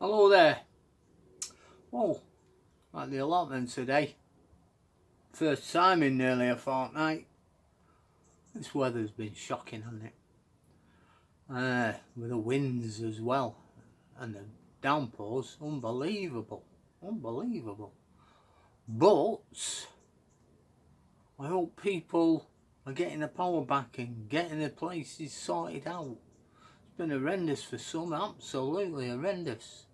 Hello there. Oh, at the allotment today. First time in nearly a fortnight. This weather's been shocking, hasn't it? With the winds as well. And the downpours, unbelievable. Unbelievable. But I hope people are getting the power back and getting the places sorted out. It's been horrendous for some, absolutely horrendous.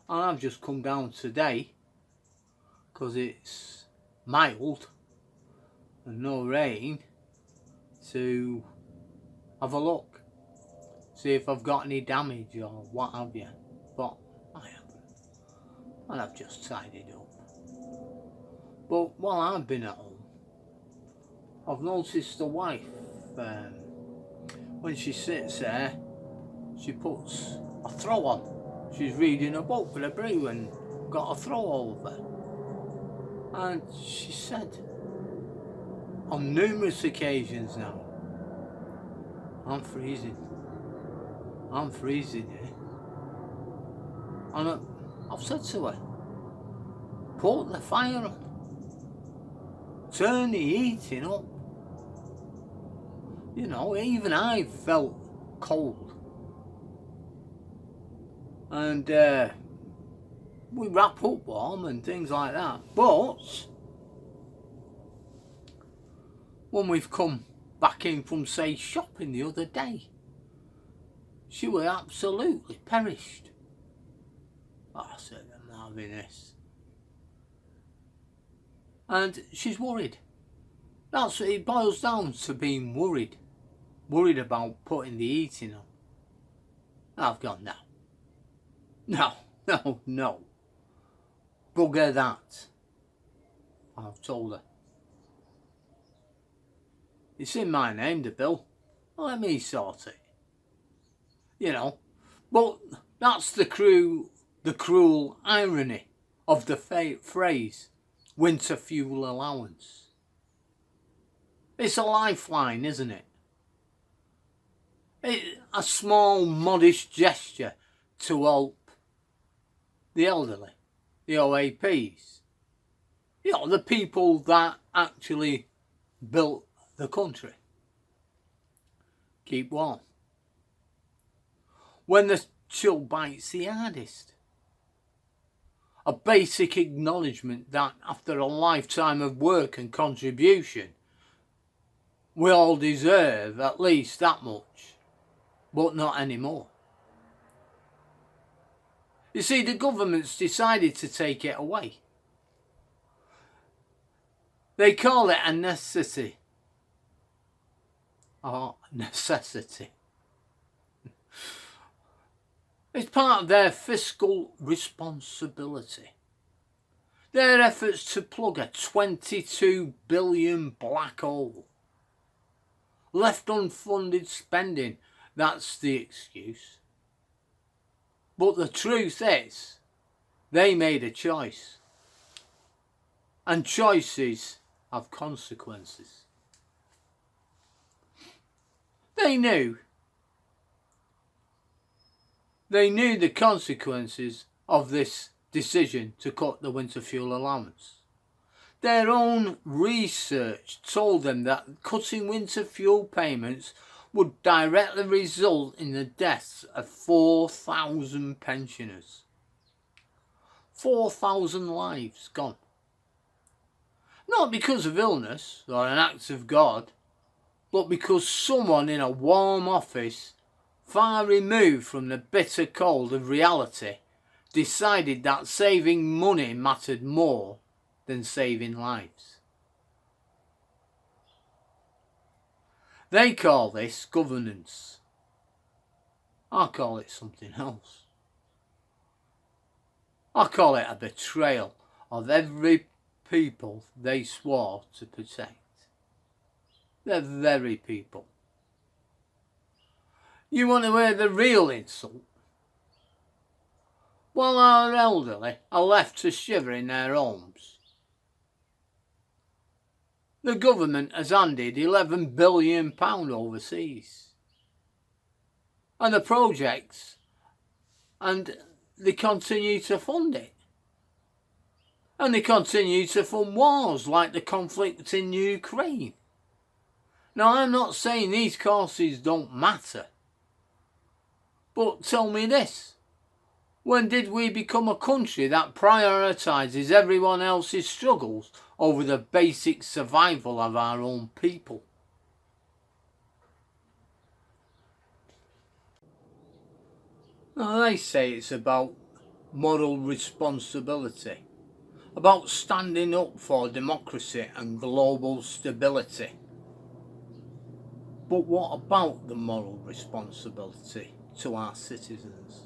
And I've just come down today because it's mild and no rain to have a look, see if I've got any damage or what have you, but I haven't, and I've just tidied up. But while I've been at home, I've noticed the wife, when she sits there, she puts a throw on. She's reading a book with a brew and got a throw over. And she said on numerous occasions now, I'm freezing here. And I've said to her, put the fire on, turn the heating up. You know, even I felt cold. And we wrap up warm and things like that. But when we've come back in from, say, shopping the other day, she was absolutely perished. I said, I'm not having this. And she's worried. That's what it boils down to, being worried. Worried about putting the heating on. I've gone, no. Bugger that. I've told her. It's in my name, the bill. Let me sort it. You know. But that's the cruel irony of the phrase winter fuel allowance. It's a lifeline, isn't it? It's a small, modest gesture to help the elderly, the OAPs, you know, the people that actually built the country. Keep warm. When the chill bites the hardest. A basic acknowledgement that after a lifetime of work and contribution, we all deserve at least that much, but not anymore. You see, the government's decided to take it away. They call it a necessity. It's part of their fiscal responsibility. Their efforts to plug a 22 billion black hole. Left unfunded spending, that's the excuse. But the truth is, they made a choice. And choices have consequences. They knew the consequences of this decision to cut the winter fuel allowance. Their own research told them that cutting winter fuel payments would directly result in the deaths of 4,000 pensioners. 4,000 lives gone. Not because of illness or an act of God, but because someone in a warm office, far removed from the bitter cold of reality, decided that saving money mattered more than saving lives. They call this governance. I call it something else. I call it a betrayal of every people they swore to protect. The very people. You want to hear the real insult? While our elderly are left to shiver in their homes, the government has handed £11 billion overseas. And the projects and they continue to fund it. And they continue to fund wars like the conflict in Ukraine. Now, I'm not saying these causes don't matter. But tell me this. When did we become a country that prioritises everyone else's struggles over the basic survival of our own people? Now, they say it's about moral responsibility, about standing up for democracy and global stability. But what about the moral responsibility to our citizens?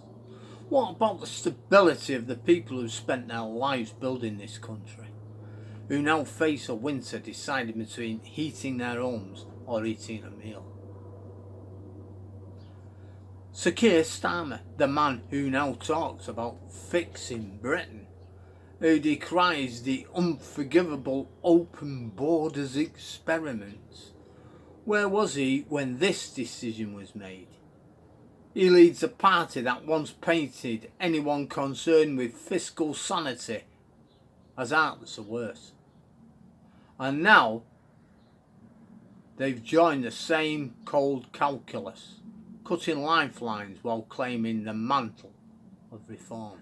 What about the stability of the people who spent their lives building this country, who now face a winter deciding between heating their homes or eating a meal? Sir Keir Starmer, the man who now talks about fixing Britain, who decries the unforgivable open borders experiments. Where was he when this decision was made? He leads a party that once painted anyone concerned with fiscal sanity as heartless or worse. And now they've joined the same cold calculus, cutting lifelines while claiming the mantle of reform.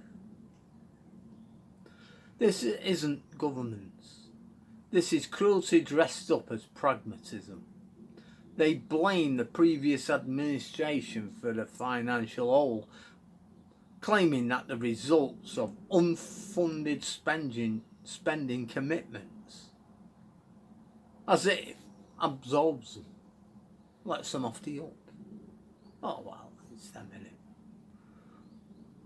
This isn't governance. This is cruelty dressed up as pragmatism. They blame the previous administration for the financial hole, claiming that the results of unfunded spending commitments, as if absolves them, lets them off the hook. Oh well, it's them, innit?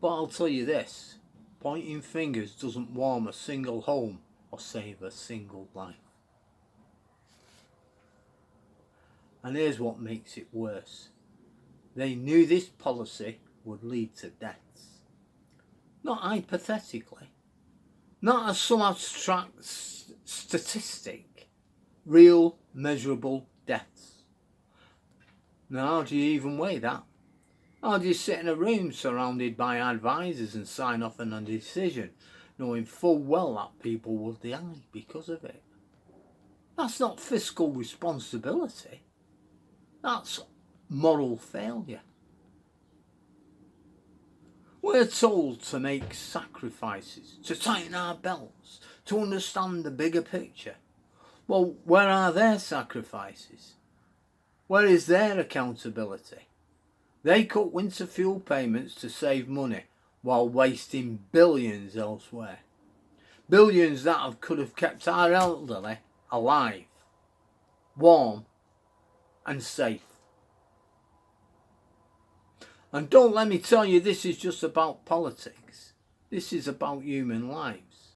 But I'll tell you this, pointing fingers doesn't warm a single home or save a single life. And here's what makes it worse. They knew this policy would lead to deaths. Not hypothetically, not as some abstract statistic, real measurable deaths. Now, how do you even weigh that? How do you sit in a room surrounded by advisors and sign off on a decision, knowing full well that people will die because of it? That's not fiscal responsibility. That's moral failure. We're told to make sacrifices, to tighten our belts, to understand the bigger picture. Well, where are their sacrifices? Where is their accountability? They cut winter fuel payments to save money while wasting billions elsewhere. Billions that could have kept our elderly alive, warm and safe. And don't let me tell you this is just about politics. This is about human lives.